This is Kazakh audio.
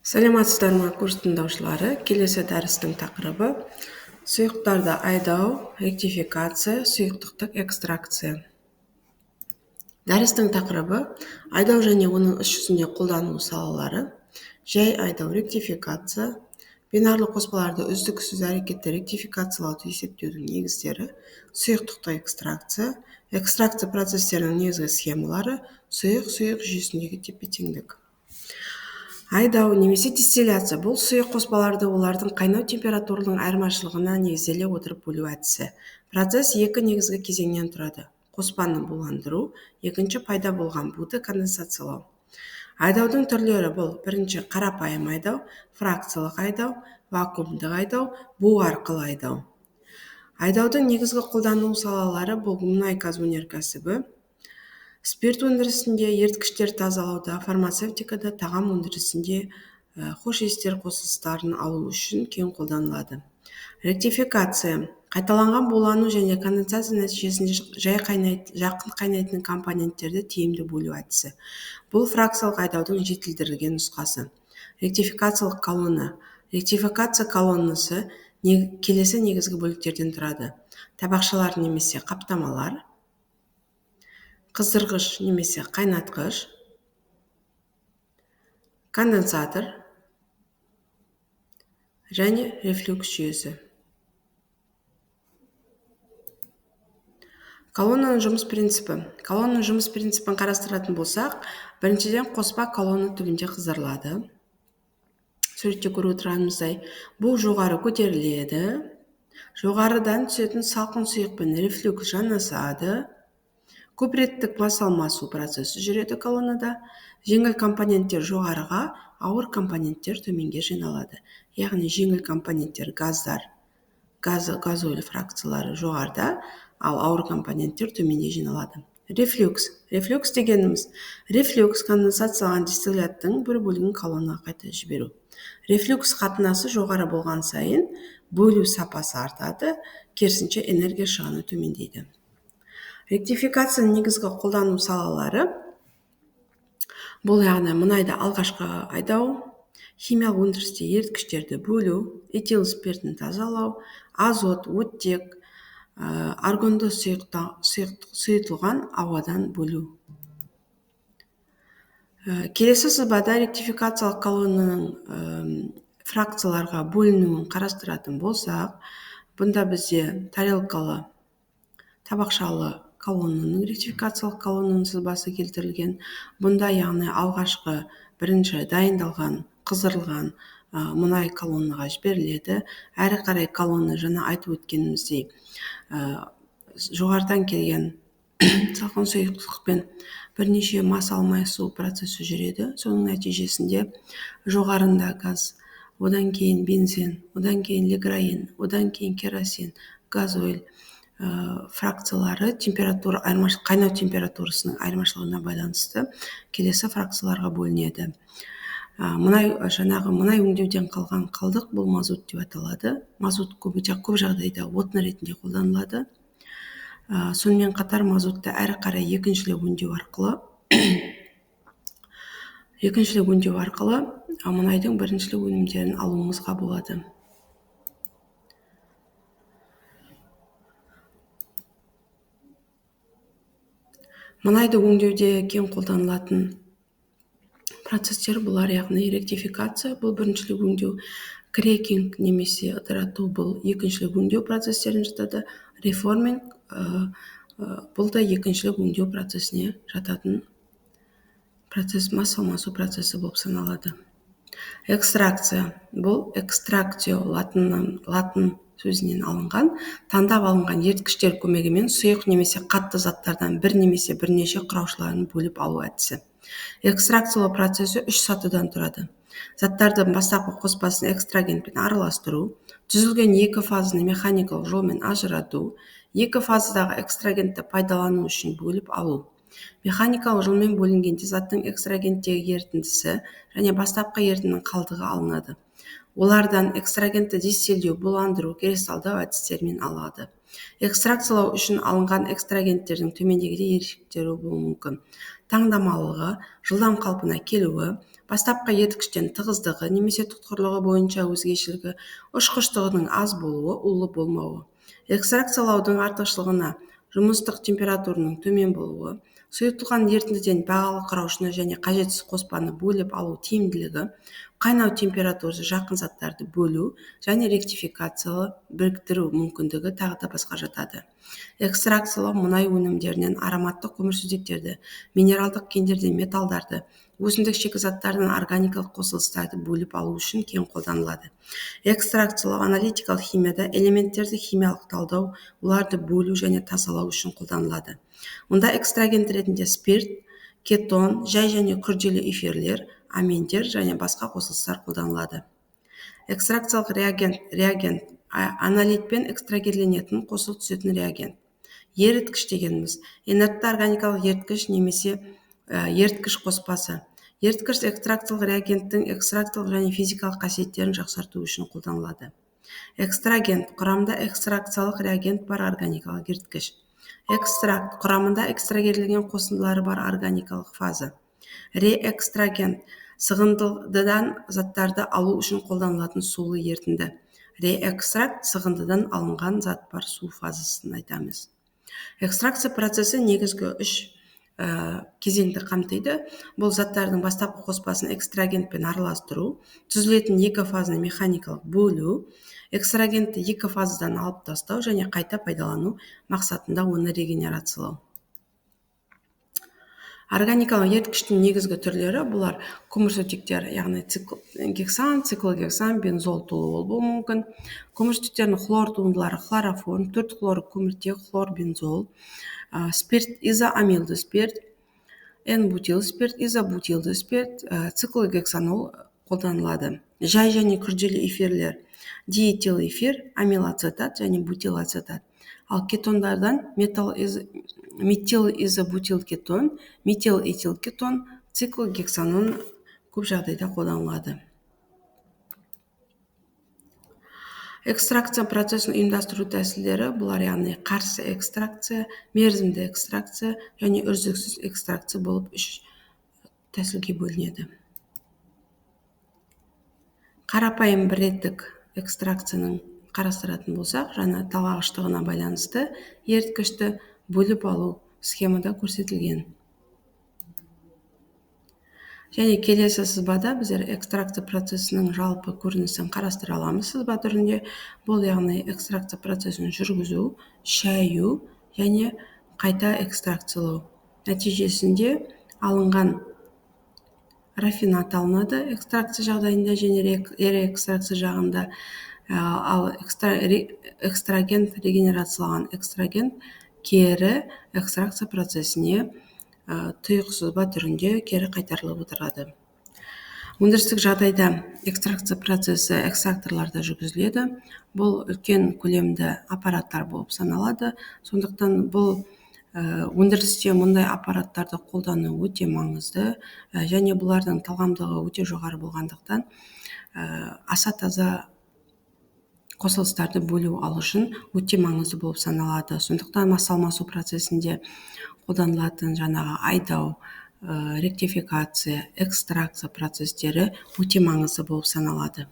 Саламатсыздар ма, курс тыңдаушылары? Келесі дәрістің тақырыбы сұйықтарды айдау, ректификация, сұйықтықтық экстракция. Дәрістің тақырыбы айдау және оның іс жүзінде қолдану салалары, жай айдау, ректификация, бинарлы қоспаларды үздіксіз әрекетті ректификациялауды есептеудің негіздері, сұйықтықтық экстракция, экстракция процестерінің негізгі схемалары, сұйық жүйесіндегі тепе-теңдік. Айдау немесе дистилляция бұл сұйық қоспаларды олардың қайнау температурының айырмашылығына негізделе отырып бөлу әдісі. Процесс екі негізгі кезеңнен тұрады. Қоспаны буландыру, екінші пайда болған буды конденсациялау. Айдаудың түрлері бұл: бірінші қарапайым айдау, фракциялық айдау, вакуумдық айдау, бу арқылы айдау. Айдаудың негізгі қолдану салалары бұл мұнай газ өнеркәсібі, спирт өндірісінде, еріткіштер тазалауда, фармацевтикада, тағам өндірісінде хош иістер қосылыстарын алу үшін кең қолданылады. Ректификация қайталанған булану және конденсация нәтижесінде жақын қайнайтын компоненттерді тиімді бөлу әдісі. Бұл фракциялық айдаудың жетілдірілген нұсқасы. Ректификациялық колонна. Ректификация колоннасы келесі негізгі бөліктерден тұрады: табақшалар немесе қаптамалар, қыздырғыш немесе қайнатқыш, конденсатор және рефлюкс жүйесі. Колоннаның жұмыс принципі. Колоннаның жұмыс принципін қарастыратын болсақ, біріншіден қоспа колонна түбінде қыздырылады. Суретте көріп отырғанымыздай, бұл жоғары көтеріледі. Жоғарыдан түсетін салқын сұйықпен рефлюкс жанасады. Көпреттік мас алмасу процесі жүреді колоннада. Жеңіл компоненттер жоғарыға, ауыр компоненттер төменге жиналады. Яғни жеңіл компоненттер газдар, газойль фракциялары жоғарыда, ал ауыр компоненттер төменде жиналады. Рефлюкс. Рефлюкс дегеніміз конденсацияланған дистилляттың бір бөлігін колоннаға қайта жіберу. Рефлюкс қатынасы жоғары болған сайын бөлу сапасы артады, керісінше энергия шығыны төмендейді. Ректификацияның негізгі қолдану салалары бұл яғни мұнайды алғашқы айдау, химиялық өндірісте еріткіштерді бөлу, этил спиртін тазалау, азот, оттек, аргонды сұйытылған ауадан бөлу. Келесі сызбада ректификациялық колоннаның фракцияларға бөлінуін қарастыратын болсақ, бұнда бізде тарелкалы, табақшалы колоннаның ректификациялық колоннаның сызбасы келтірілген. Бұнда яғни алғашқы бірінші дайындалған, қыздырылған мұнай колоннаға жіберіледі. Әрі қарай колонна жаңа айтып өткеніміздей жоғарыдан келген салқын сұйықтықпен бірнеше мас алмасу процесі жүреді. Соның нәтижесінде жоғарында газ, одан кейін бензин, одан кейін лиграин, одан кейін керосин, газойль фракциялары қайнау температурасының айырмашылығына байланысты келесі фракцияларға бөлінеді. Мұнай өңдеуден қалған қалдық бұл мазут деп аталады. Мазут көп жағдайда отын ретінде қолданылады. Сонымен қатар мазутты әрі қарай екіншілеп өңдеу арқылы мұнайдың біріншілік өнімдерін алуымызға болады. Мұнайды өңдеуде кең қолданылатын процестер бұлар, яғни ректификация бұл біріншілік өңдеу, крекинг немесе ыдырату бұл екіншілік өңдеу процестерін жатады, реформинг бұл да екіншілік өңдеу процесіне жататын процесс, мас алмасу процесі болып саналады. Экстракция бұл экстрактио латын сөзінен алынған, таңдап алынған еріткіштер көмегімен сұйық немесе қатты заттардан бір немесе бірнеше құраушыларын бөліп алу әдісі. Экстракциялау процесі 3 сатыдан тұрады. Заттардың бастапқы қоспасын экстрагентпен араластыру, түзілген екі фазаны механикалық жолмен ажырату, екі фазадағы экстрагентті пайдалану үшін бөліп алу. Механикалық жолмен бөлінгенде заттың экстрагенттегі ерітіндісі және бастапқы ерітіндінің қалдығы алынады. Олардан экстрагентті дистиллеу, буландыру, кристалдау әдістерімен алады. Экстракциялау үшін алынған экстрагенттердің төмендегідей ерекшеліктері болуы мүмкін: таңдамалылығы, жылдам қалпына келуі, бастапқы еріткіштен тығыздығы немесе тұтқырлығы бойынша өзгешелігі, ұшқыштығының аз болуы, улы болмауы. Экстракциялаудың артықшылығына жұмыстық температураның төмен болуы, сұйытылған ерітіндіден бағалы құраушыны және қажетсіз қоспаны бөліп алу тиімділігі, қайнау температурасы жақын заттарды бөлу және ректификациялы біріктіру мүмкіндігі тағы да басқа жатады. Экстракциялау мұнай өнімдерінен ароматтық көмірсутектерді, минералдық кендерден металдарды, өсімдік шикізаттарынан органикалық қосылыстарды бөліп алу үшін кең қолданылады. Экстракциялау аналитикалық химияда элементтерді химиялық талдау, оларды бөлу және тасалау үшін қолданылады. Онда экстрагент ретінде спирт, кетон, жай және күрделі эфирлер, аминдер және басқа қосылыстар қолданылады. Экстракциялық реагент аналитпен экстрагерленетін қосылып түсетін реагент. Еріткіш дегеніміз инертті органикалық еріткіш немесе еріткіш қоспасы. Еріткіш экстракциялық реагенттің экстракциялық және физикалық қасиеттерін жақсарту үшін қолданылады. Экстрагент құрамында экстракциялық реагент бар органикалық еріткіш. Экстракт құрамында экстрагерленген қосындылары бар органикалық фаза. Реэкстрагент сығындыдан заттарды алу үшін қолданылатын сулы ерітінді. Реэкстракт сығындыдан алынған зат бар су фазасын айтамыз. Экстракция процесі негізгі үш кезеңді қамтиды. Бұл заттардың бастапқы қоспасын экстрагентпен араластыру, түзілетін екі фазаны механикалық бөлу, экстрагентті екі фазадан алып тастау және қайта пайдалану мақсатында оны регенерациялау. Органикалық еріткіштің негізгі түрлері бұлар көмірсутектер, яғни гексан, циклогексан, бензол толуол болуы мүмкін. Көмірсутектердің хлор туындылары хлороформ, 4 хлор көміртек, хлор бензол, спирт, изоамилды спирт, N-бутил спирт, изобутилды спирт, циклогексанол қолданылады. Жай және күрделі эфирлер диэтил эфир, амилацетат және бутилацетат. Ал кетондардан метил изобутил кетон, метил этил кетон, циклогексанон көп жағдайда қолданылады. Экстракция процесін ұйымдастыру тәсілдері бұлар яғни қарсы экстракция, мерзімді экстракция және үздіксіз экстракция болып үш тәсілге бөлінеді. Қарапайым бір реттік экстракцияның қарастыратын болсақ, жаңа талғағыштығына байланысты еріткішті бөліп алу схемада көрсетілген. Және келесі сызбада біздер экстракция процесінің жалпы көрінісін қарастыра аламыз сызба түрінде. Бұл яғни экстракция процесін жүргізу, шаю және қайта экстракциялау. Нәтижесінде алынған рафинат алынады экстракция жағдайында және реэкстракция жағында. Ал экстрагент, регенерациялаған экстрагент кері экстракция процесіне тұйық сызба түрінде кері қайтарылып отырады. Өндірістік жағдайда экстракция процесі экстракторларда жүргізіледі. Бұл үлкен көлемді аппараттар болып саналады. Сондықтан бұл өндірісте мұндай аппараттарды қолдану өте маңызды және бұлардың талғамдығы өте жоғары болғандықтан аса таза қосылыстарды бөлу алу үшін өте маңызды болып саналады. Сондықтан мас алмасу процесінде қолданылатын жаңағы айдау, ректификация, экстракция процестері өте маңызды болып саналады.